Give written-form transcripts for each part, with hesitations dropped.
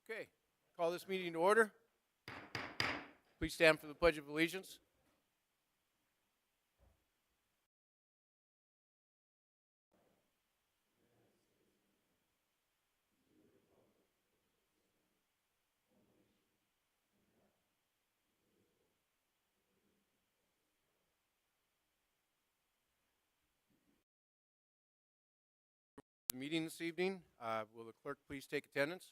Okay, call this meeting to order. Please stand for the Pledge of Allegiance. The meeting this evening. Will the clerk please take attendance?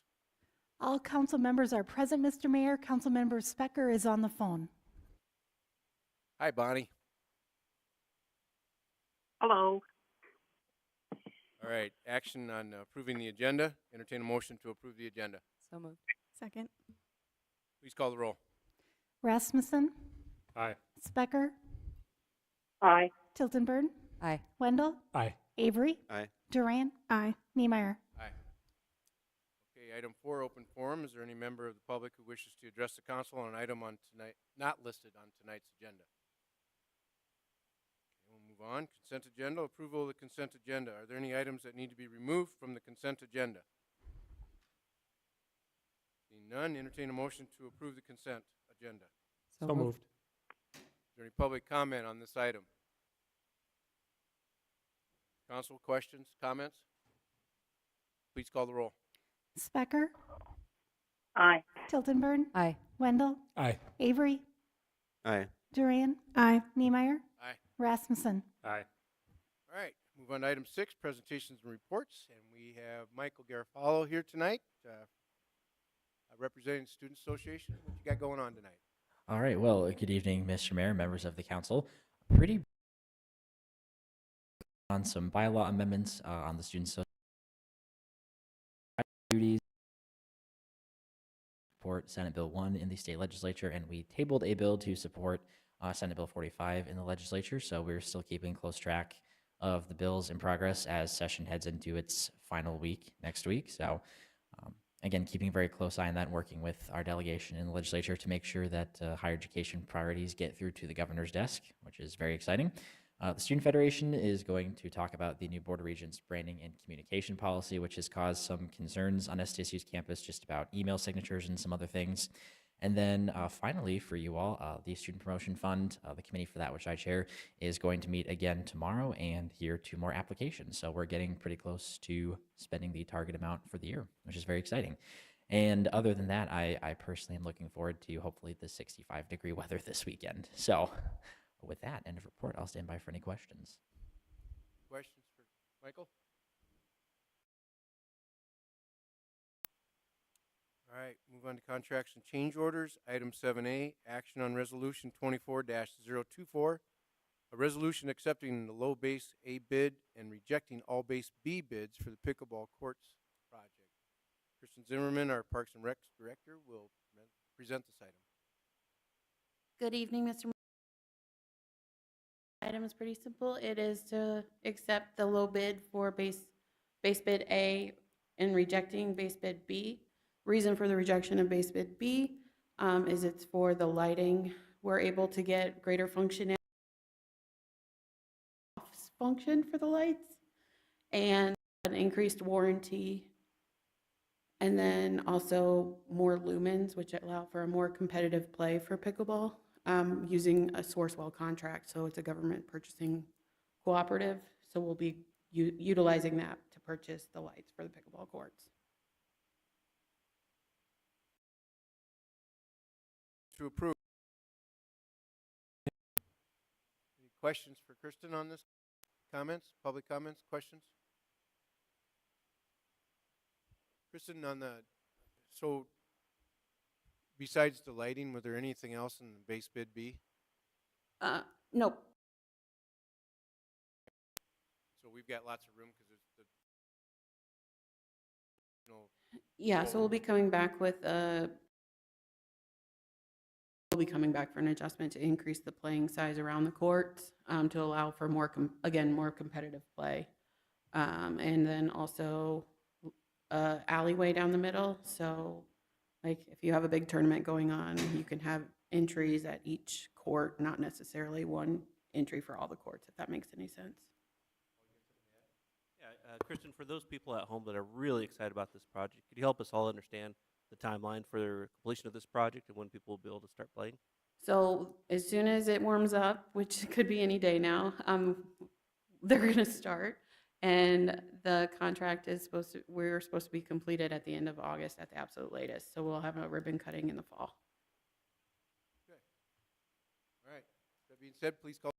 All council members are present, Mr. Mayor. Councilmember Specker is on the phone. Hi, Bonnie. Hello. All right, action on approving the agenda. Entertain a motion to approve the agenda. So moved. Second. Please call the roll. Rasmussen, Aye. Specker, Aye. Tiltonburn, Aye. Wendell, Aye. Avery, Aye. Duran, Niemeyer. Aye. Okay, item 4, open forum. Is there any member of the public who wishes to address the council on an item on tonight not listed on tonight's agenda? Okay, we'll move on. Consent agenda. Approval of the consent agenda. Are there any items that need to be removed from the consent agenda? Seeing none, entertain a motion to approve the consent agenda. So moved. Is there any public comment on this item? Council, questions, comments? Please call the roll. Specker, Aye. Tiltonburn, Aye. Wendell, Aye. Avery, Aye. Duran, Niemeyer, Aye. Rasmussen. Aye. All right, move on to item 6, presentations and reports. And we have Michael Garofalo here tonight, representing the Student Association. What you got going on tonight? All right. Well, good evening, Mr. Mayor, members of the council. Pretty on some bylaw amendments on the student social duties. Support Senate Bill 1 in the state legislature, and we tabled a bill to support Senate Bill 45 in the legislature. So we're still keeping close track of the bills in progress as session heads into its final week next week. So again, keeping a very close eye on that and working with our delegation in the legislature to make sure that higher education priorities get through to the governor's desk, which is very exciting. The Student Federation is going to talk about the new Board of Regents branding and communication policy, which has caused some concerns on SDSU's campus just about email signatures and some other things. And then finally, for you all, the Student Promotion Fund, the committee for that, which I chair, is going to meet again tomorrow and hear 2 more applications. So we're getting pretty close to spending the target amount for the year, which is very exciting. And other than that, I personally am looking forward to hopefully the 65-degree weather this weekend. So with that end of report, I'll stand by for any questions. Questions for Michael? All right, move on to contracts and change orders. Item 7A, action on resolution 24-024, a resolution accepting the low base A bid and rejecting all base B bids for the pickleball courts project. Kristen Zimmerman, our Parks and Rec director, will present this item. Good evening, Mr. Item is pretty simple. It is to accept the low bid for base bid A and rejecting base bid B. Reason for the rejection of base bid B is it's for the lighting. We're able to get greater function for the lights and an increased warranty, and then also more lumens, which allow for a more competitive play for pickleball. Using a Sourcewell contract, so it's a government purchasing cooperative, so we'll be utilizing that to purchase the lights for the pickleball courts. To approve. Any questions for Kristen on this? Comments, public comments, questions? Kristen, on the, so besides the lighting, was there anything else in the base bid B? Nope. So we've got lots of room because it's the, Yeah, so we'll be coming back with we'll be coming back for an adjustment to increase the playing size around the courts to allow for more, more competitive play. And then also alleyway down the middle. So like if you have a big tournament going on, you can have entries at each court, not necessarily one entry for all the courts, if that makes any sense. Yeah, Kristen, for those people at home that are really excited about this project, could you help us all understand the timeline for completion of this project and when people will be able to start playing? So as soon as it warms up, which could be any day now, they're going to start. And the contract is we're supposed to be completed at the end of August at the absolute latest. So we'll have a ribbon cutting in the fall. All right. That being said, please call.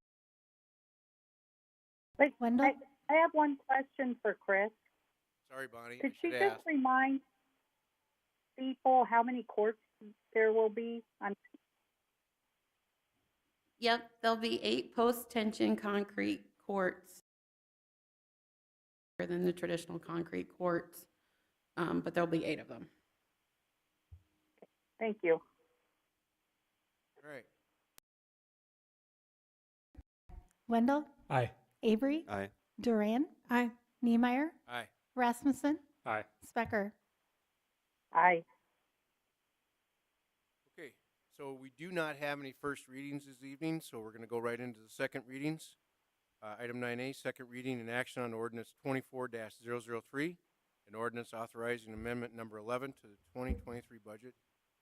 Wait, Wendell? I have one question for Chris. Sorry, Bonnie. Could I you should just ask. remind people how many courts there will be? Yep, there'll be 8 post-tension concrete courts rather than the traditional concrete courts, but there'll be 8 of them. Thank you. All right. Wendell? Aye. Avery? Aye. Duran? Aye. Niemeyer? Aye. Rasmussen? Aye. Specker? Aye. Okay, so we do not have any first readings this evening, so we're going to go right into the second readings. Item 9A, second reading and action on ordinance 24-003, an ordinance authorizing amendment number 11 to the 2023 budget.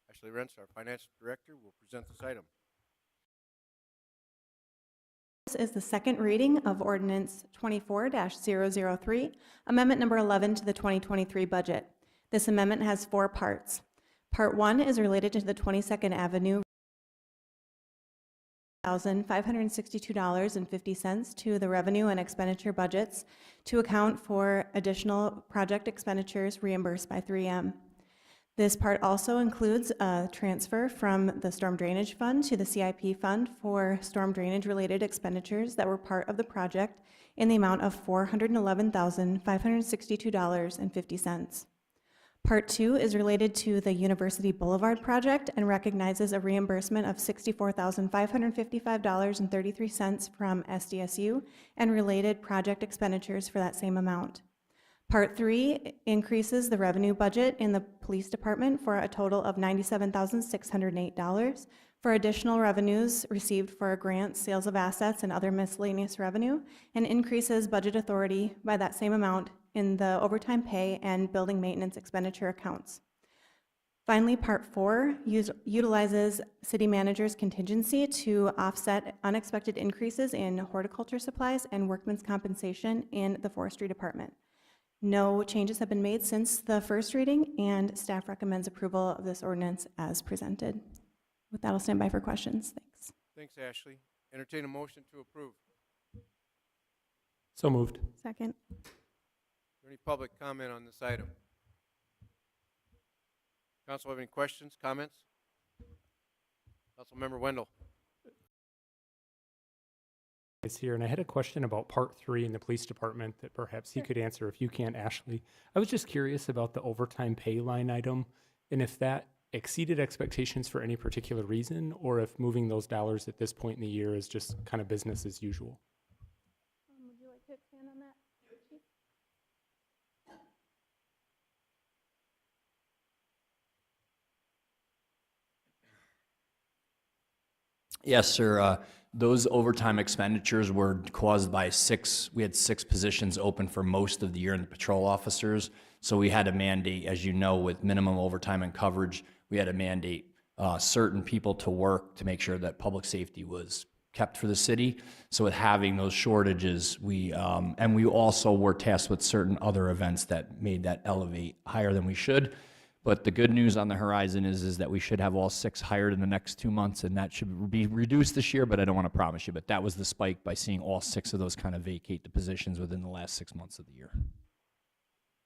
Ashley Rentz, our finance director, will present this item. This is the second reading of ordinance 24-003, amendment number 11 to the 2023 budget. This amendment has 4 parts. Part 1 is related to the 22nd Avenue $1,562.50 to the revenue and expenditure budgets to account for additional project expenditures reimbursed by 3M. This part also includes a transfer from the Storm Drainage Fund to the CIP Fund for storm drainage-related expenditures that were part of the project in the amount of $411,562.50. Part 2 is related to the University Boulevard project and recognizes a reimbursement of $64,555.33 from SDSU and related project expenditures for that same amount. Part 3 increases the revenue budget in the police department for a total of $97,608 for additional revenues received for grants, sales of assets, and other miscellaneous revenue, and increases budget authority by that same amount in the overtime pay and building maintenance expenditure accounts. Finally, Part 4 utilizes city manager's contingency to offset unexpected increases in horticulture supplies and workman's compensation in the forestry department. No changes have been made since the first reading, and staff recommends approval of this ordinance as presented. With that, I'll stand by for questions. Thanks. Thanks, Ashley. Entertain a motion to approve. So moved. Second. Is there any public comment on this item? Council have any questions, comments? Councilmember Wendell. Is here, and I had a question about Part 3 in the police department that perhaps he could answer if you can't, Ashley. I was just curious about the overtime pay line item and if that exceeded expectations for any particular reason, or if moving those dollars at this point in the year is just kind of business as usual. Would you like to expand on that, Chief? Yes, sir. Those overtime expenditures were caused by we had 6 positions open for most of the year in the patrol officers. So we had a mandate, as you know, with minimum overtime and coverage, we had to mandate certain people to work to make sure that public safety was kept for the city. So with having those shortages, and we also were tasked with certain other events that made that elevate higher than we should. But the good news on the horizon is that we should have all 6 hired in the next 2 months, and that should be reduced this year, but I don't want to promise you. But that was the spike by seeing all 6 of those kind of vacate the positions within the last 6 months of the year.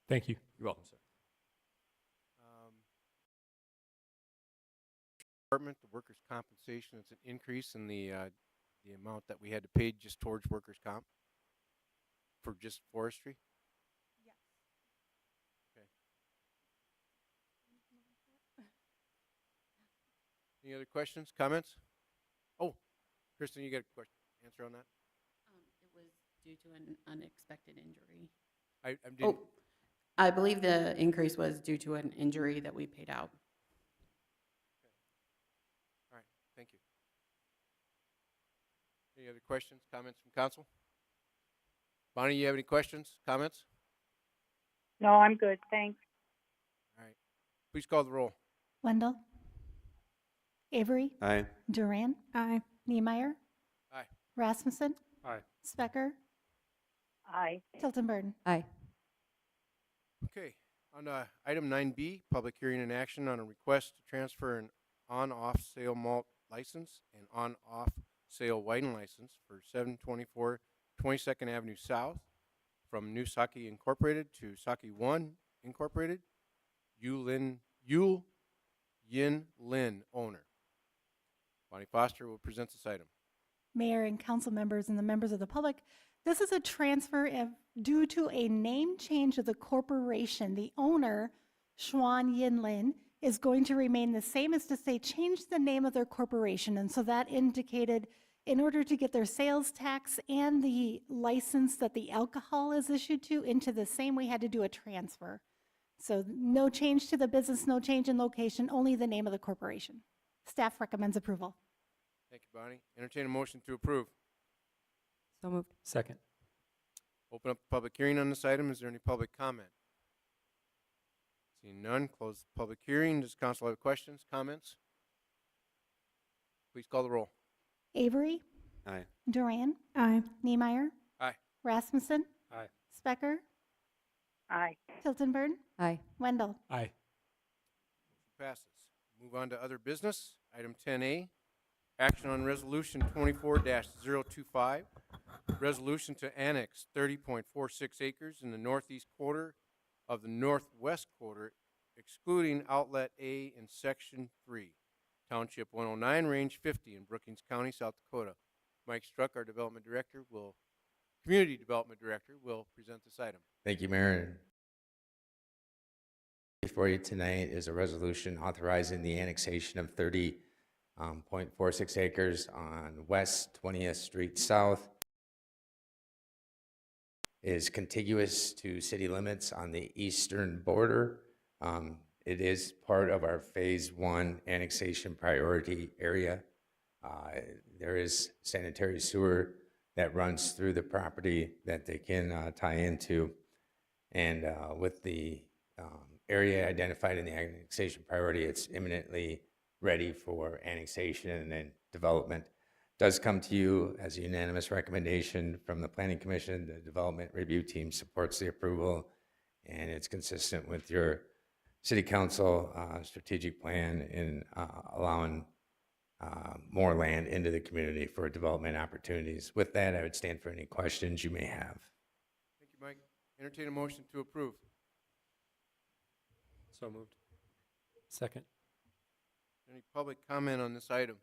Thank you. You're welcome, sir. Department, the workers' compensation, it's an increase in the amount that we had to pay just towards workers' comp for just forestry? Yes. Okay. Any other questions, comments? Oh, Kristen, you got a question, answer on that? It was due to an unexpected injury. I didn't, I believe the increase was due to an injury that we paid out. all right, thank you. Any other questions, comments from council? Bonnie, you have any questions, comments? No, I'm good. Thanks. All right. Please call the roll. Wendell. Avery. Aye. Duran. Aye. Niemeyer. Aye. Rasmussen. Aye. Specker. Aye. Tilton Burden. Aye. Okay, on to item 9B, public hearing and action on a request to transfer an on-off sale malt license and on-off sale wine license for 724 22nd Avenue South from New Saki Incorporated to Saki One Incorporated, Yul Yin Lin, owner. Bonnie Foster will present this item. Mayor and council members and the members of the public, this is a transfer due to a name change of the corporation. The owner, Xuan Yinlin, is going to remain the same, as to say change the name of their corporation. And so that indicated in order to get their sales tax and the license that the alcohol is issued to into the same, we had to do a transfer. So no change to the business, no change in location, only the name of the corporation. Staff recommends approval. Thank you, Bonnie. Entertain a motion to approve. So moved. Second. Open up the public hearing on this item. Is there any public comment? Seeing none, close the public hearing. Does council have questions, comments? Please call the roll. Avery. Aye. Duran. Aye. Niemeyer. Aye. Rasmussen. Aye. Specker. Aye. Tilton Burden. Aye. Wendell. Aye. Motion passes. Move on to other business. Item 10A, action on resolution 24-025, resolution to annex 30.46 acres in the northeast quarter of the northwest quarter, excluding outlet A in section 3, township 109, range 50 in Brookings County, South Dakota. Mike Struck, our community development director, will present this item. Thank you, Mayor. Before you tonight is a resolution authorizing the annexation of 30.46 acres on West 20th Street South. It is contiguous to city limits on the eastern border. It is part of our Phase 1 annexation priority area. There is sanitary sewer that runs through the property that they can tie into. And with the area identified in the annexation priority, it's imminently ready for annexation, and then development does come to you as a unanimous recommendation from the Planning Commission. The Development Review Team supports the approval, and it's consistent with your City Council strategic plan in allowing more land into the community for development opportunities. With that, I would stand for any questions you may have. Thank you, Mike. Entertain a motion to approve. So moved. Second. Any public comment on this item?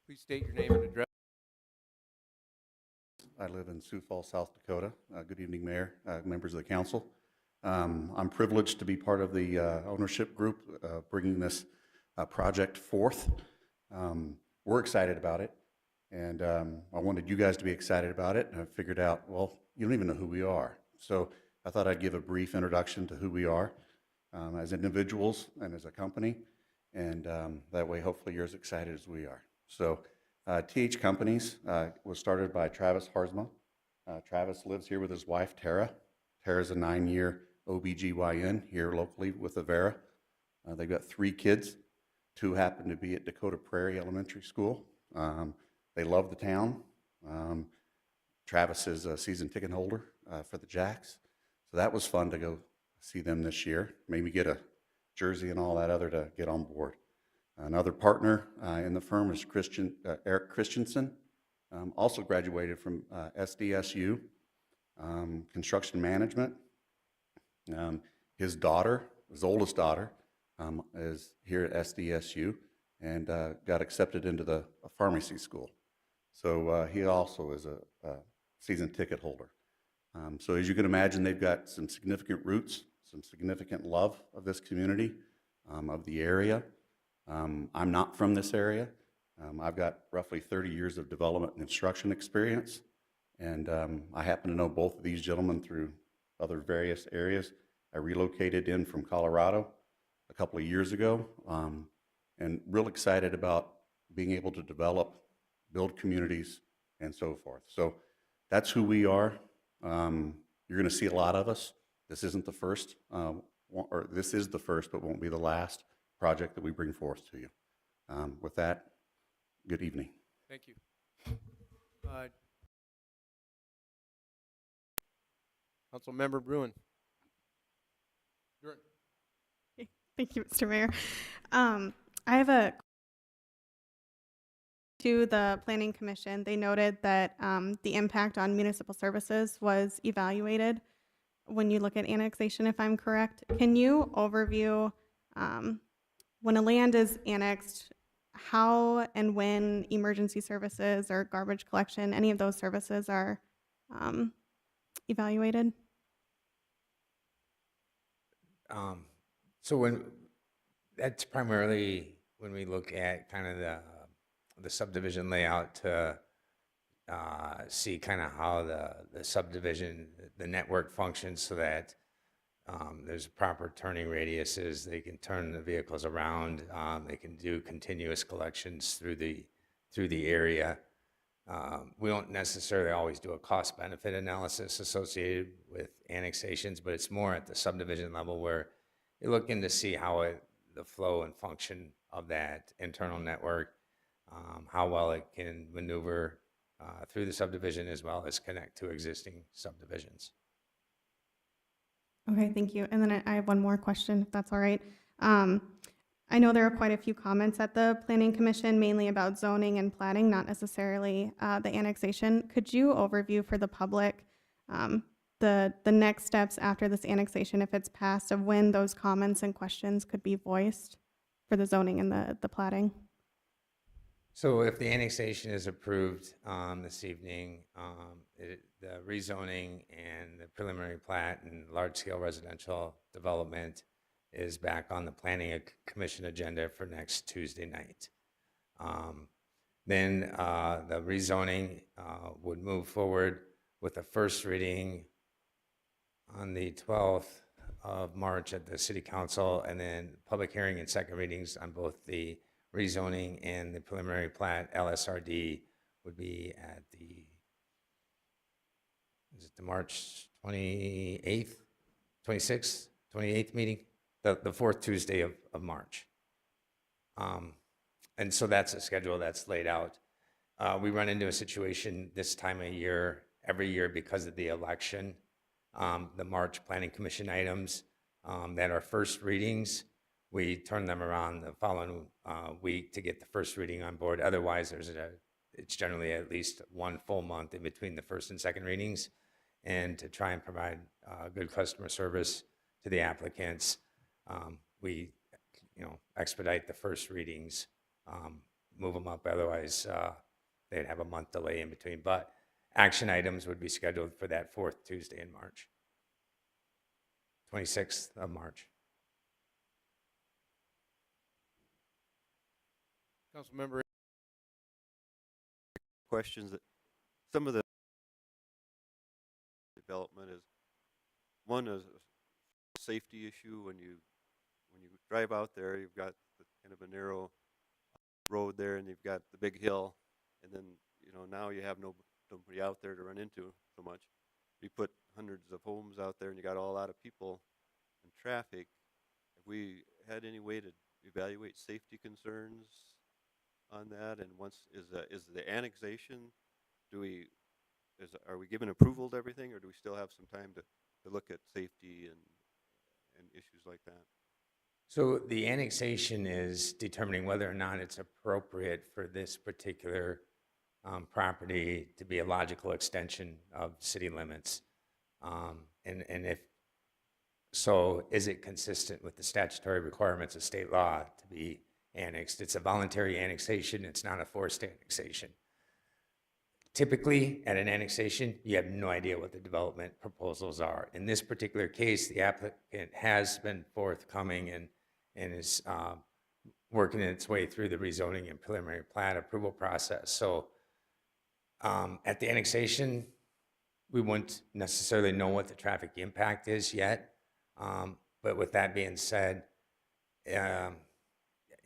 Please state your name and address. I live in Sioux Falls, South Dakota. Good evening, Mayor, members of the council. I'm privileged to be part of the ownership group bringing this project forth. We're excited about it, and I wanted you guys to be excited about it, and I figured out, well, you don't even know who we are. So I thought I'd give a brief introduction to who we are as individuals and as a company, and that way hopefully you're as excited as we are. So TH Companies was started by Travis Harzma. Travis lives here with his wife, Tara. Tara's a 9-year OBGYN here locally with Avera. They've got 3 kids. 2 happen to be at Dakota Prairie Elementary School. They love the town. Travis is a season ticket holder for the Jacks. So that was fun to go see them this year. Maybe get a jersey and all that other to get on board. Another partner in the firm is Eric Christensen, also graduated from SDSU, construction management. His daughter, his oldest daughter, is here at SDSU and got accepted into the pharmacy school. So he also is a season ticket holder. So as you can imagine, they've got some significant roots, some significant love of this community, of the area. I'm not from this area. I've got roughly 30 years of development and construction experience, and I happen to know both of these gentlemen through other various areas. I relocated in from Colorado a couple of years ago, and real excited about being able to develop build communities, and so forth. So that's who we are. You're going to see a lot of us. This isn't the first, or this is the first, but won't be the last project that we bring forth to you. With that, good evening. Thank you. Councilmember Bruin. Thank you, Mr. Mayor. I have a to the Planning Commission. They noted that the impact on municipal services was evaluated when you look at annexation, if I'm correct. Can you overview when a land is annexed, how and when emergency services or garbage collection, any of those services are evaluated? So that's primarily when we look at kind of the subdivision layout to see kind of how the subdivision, the network functions so that there's proper turning radiuses. They can turn the vehicles around. They can do continuous collections through the area. We don't necessarily always do a cost-benefit analysis associated with annexations, but it's more at the subdivision level where you're looking to see how the flow and function of that internal network, how well it can maneuver through the subdivision as well as connect to existing subdivisions. Okay, thank you. And then I have one more question, if that's all right. I know there are quite a few comments at the Planning Commission, mainly about zoning and plating, not necessarily the annexation. Could you overview for the public the next steps after this annexation, if it's passed, of when those comments and questions could be voiced for the zoning and the plating? So if the annexation is approved this evening, the rezoning and the preliminary plat and large-scale residential development is back on the Planning Commission agenda for next Tuesday night. Then the rezoning would move forward with a first reading on the 12th of March at the City Council, and then public hearing and second readings on both the rezoning and the preliminary plat LSRD would be at the March 28th, 26th, 28th meeting, the fourth Tuesday of March. And so that's a schedule that's laid out. We run into a situation this time of year, every year because of the election. The March Planning Commission items that are first readings, we turn them around the following week to get the first reading on board. Otherwise, it's generally at least one full month in between the first and second readings. And to try and provide good customer service to the applicants, we expedite the first readings, move them up. Otherwise, they'd have a month delay in between. But action items would be scheduled for that fourth Tuesday in March, 26th of March. Councilmember. Questions that some of the development is one is a safety issue when you drive out there. You've got kind of a narrow road there, and you've got the big hill, and then now you have nobody out there to run into so much. You put hundreds of homes out there, and you got a lot of people and traffic. Have we had any way to evaluate safety concerns on that? And once is the annexation, are we given approval to everything, or do we still have some time to look at safety and issues like that? So the annexation is determining whether or not it's appropriate for this particular property to be a logical extension of city limits. And if so, is it consistent with the statutory requirements of state law to be annexed? It's a voluntary annexation. It's not a forced annexation. Typically, at an annexation, you have no idea what the development proposals are. In this particular case, the applicant has been forthcoming and is working its way through the rezoning and preliminary plat approval process. So at the annexation, we wouldn't necessarily know what the traffic impact is yet. But with that being said, I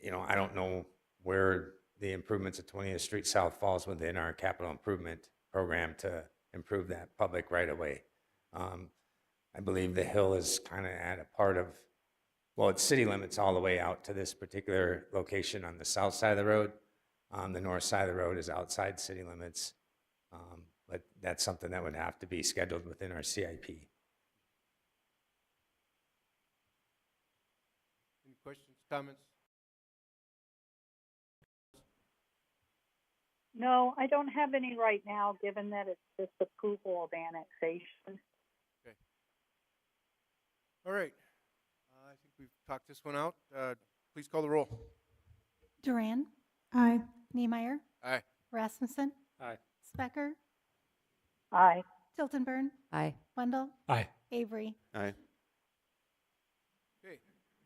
don't know where the improvements of 20th Street South falls within our capital improvement program to improve that public right-of-way. I believe the hill is kind of at a part of, well, it's city limits all the way out to this particular location on the south side of the road. The north side of the road is outside city limits, but that's something that would have to be scheduled within our CIP. Any questions, comments? No, I don't have any right now, given that it's just approval of annexation. All right. I think we've talked this one out. Please call the roll. Duran, Aye. Niemeyer, Aye. Rasmussen, Aye. Specker, Aye. Tiltonburn, Aye. Wendell, Aye. Avery. Aye. Okay,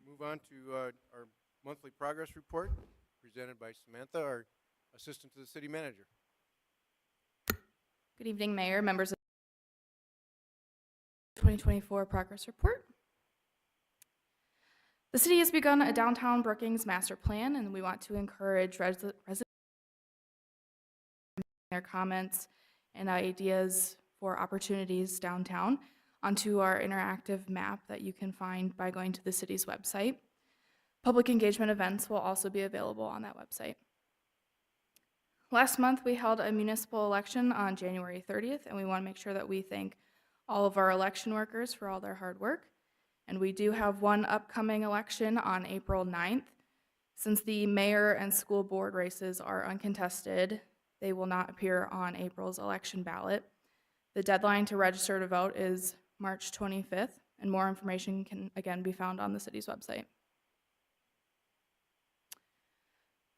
move on to our monthly progress report presented by Samantha, our assistant to the city manager. Good evening, Mayor, members of the 2024 progress report. The city has begun a downtown Brookings master plan, and we want to encourage residents their comments and ideas for opportunities downtown onto our interactive map that you can find by going to the city's website. Public engagement events will also be available on that website. Last month, we held a municipal election on January 30th, and we want to make sure that we thank all of our election workers for all their hard work. And we do have one upcoming election on April 9th. Since the mayor and school board races are uncontested, they will not appear on April's election ballot. The deadline to register to vote is March 25th, and more information can again be found on the city's website.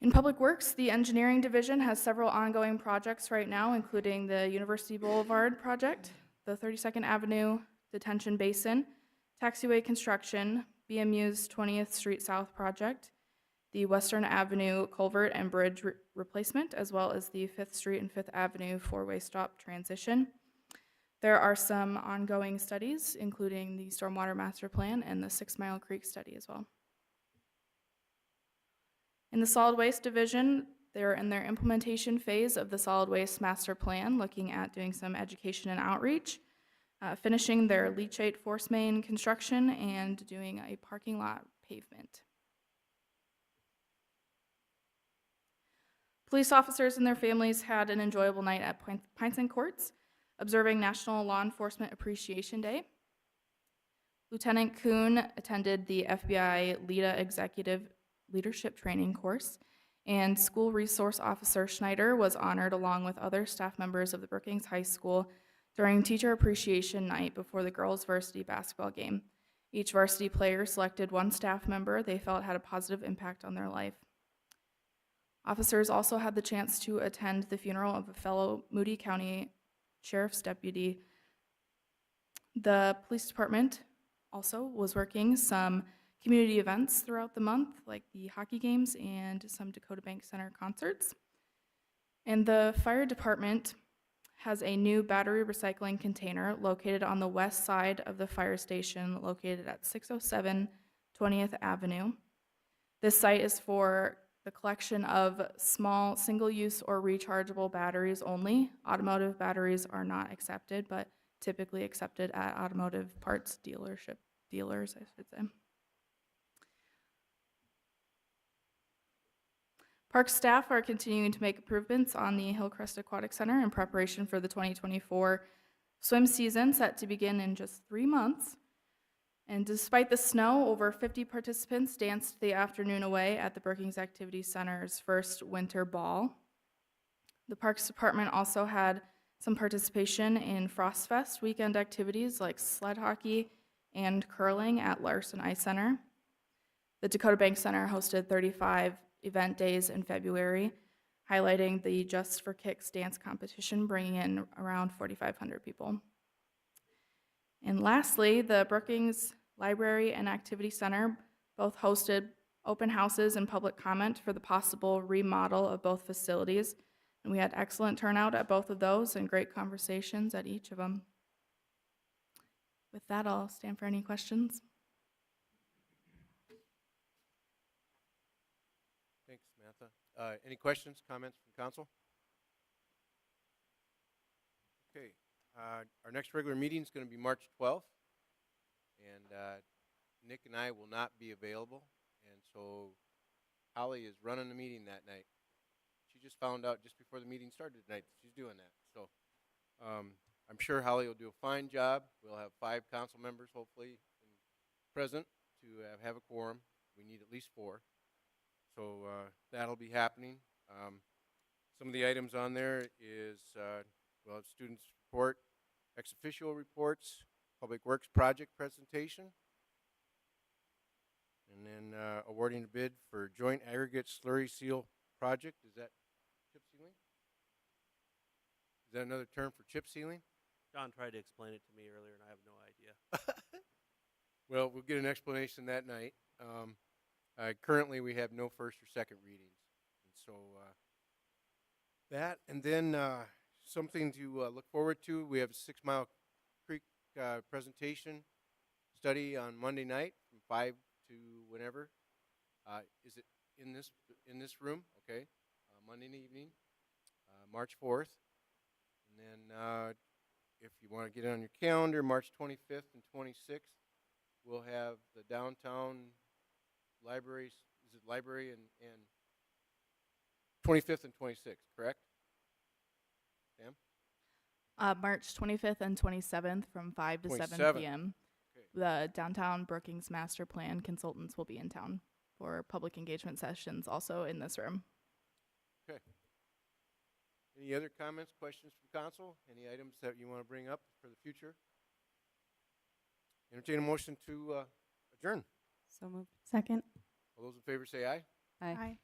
In Public Works, the engineering division has several ongoing projects right now, including the University Boulevard project, the 32nd Avenue Detention Basin, taxiway construction, BMU's 20th Street South project, the Western Avenue culvert and bridge replacement, as well as the 5th Street and 5th Avenue four-way stop transition. There are some ongoing studies, including the Stormwater Master Plan and the 6 Mile Creek study as well. In the Solid Waste Division, they're in their implementation phase of the Solid Waste Master Plan, looking at doing some education and outreach, finishing their leachate force main construction, and doing a parking lot pavement. Police officers and their families had an enjoyable night at Pints and Courts, observing National Law Enforcement Appreciation Day. Lieutenant Kuhn attended the FBI LEDA Executive Leadership Training course, and School Resource Officer Schneider was honored along with other staff members of the Brookings High School during Teacher Appreciation Night before the girls' varsity basketball game. Each varsity player selected one staff member they felt had a positive impact on their life. Officers also had the chance to attend the funeral of a fellow Moody County Sheriff's deputy. The police department also was working some community events throughout the month, like the hockey games and some Dakota Bank Center concerts. And the fire department has a new battery recycling container located on the west side of the fire station, located at 607 20th Avenue. This site is for the collection of small single-use or rechargeable batteries only. Automotive batteries are not accepted, but typically accepted at automotive parts dealers, I should say. Park staff are continuing to make improvements on the Hillcrest Aquatic Center in preparation for the 2024 swim season, set to begin in just 3 months. And despite the snow, over 50 participants danced the afternoon away at the Brookings Activity Center's first winter ball. The Parks Department also had some participation in Frost Fest weekend activities like sled hockey and curling at Larson Ice Center. The Dakota Bank Center hosted 35 event days in February, highlighting the Just for Kicks dance competition, bringing in around 4,500 people. And lastly, the Brookings Library and Activity Center both hosted open houses and public comment for the possible remodel of both facilities. And we had excellent turnout at both of those and great conversations at each of them. With that, I'll stand for any questions. Thank Thanks, Samantha. Any questions, comments from council? Okay, our next regular meeting is going to be March 12th, and Nick and I will not be available, and so Holly is running the meeting that night. She just found out just before the meeting started tonight that she's doing that, so I'm sure Holly will do a fine job. We'll have 5 council members hopefully present to have a quorum. We need at least 4. So that'll be happening. Some of the items on there is, well, students report, ex officio reports, public works project presentation, and then awarding a bid for joint aggregate slurry seal project. Is that chip sealing? Is that another term for chip sealing? John tried to explain it to me earlier, and I have no idea. Well, we'll get an explanation that night. Currently, we have no first or second readings, and so that, and then something to look forward to. We have a 6 Mile Creek presentation study on Monday night from 5 to whenever. Is it in this room? Okay, Monday evening, March 4th, and then if you want to get it on your calendar, March 25th and 26th, we'll have the downtown libraries. Is it library and 25th and 26th, correct? Sam? March 25th and 27th from 5 to 7 27th. p.m. Okay. The downtown Brookings Master Plan consultants will be in town for public engagement sessions also in this room. Okay. Any other comments, questions from council? Any items that you want to bring up for the future? Entertain a motion to adjourn. So moved. Second. All those in favor say aye. Aye.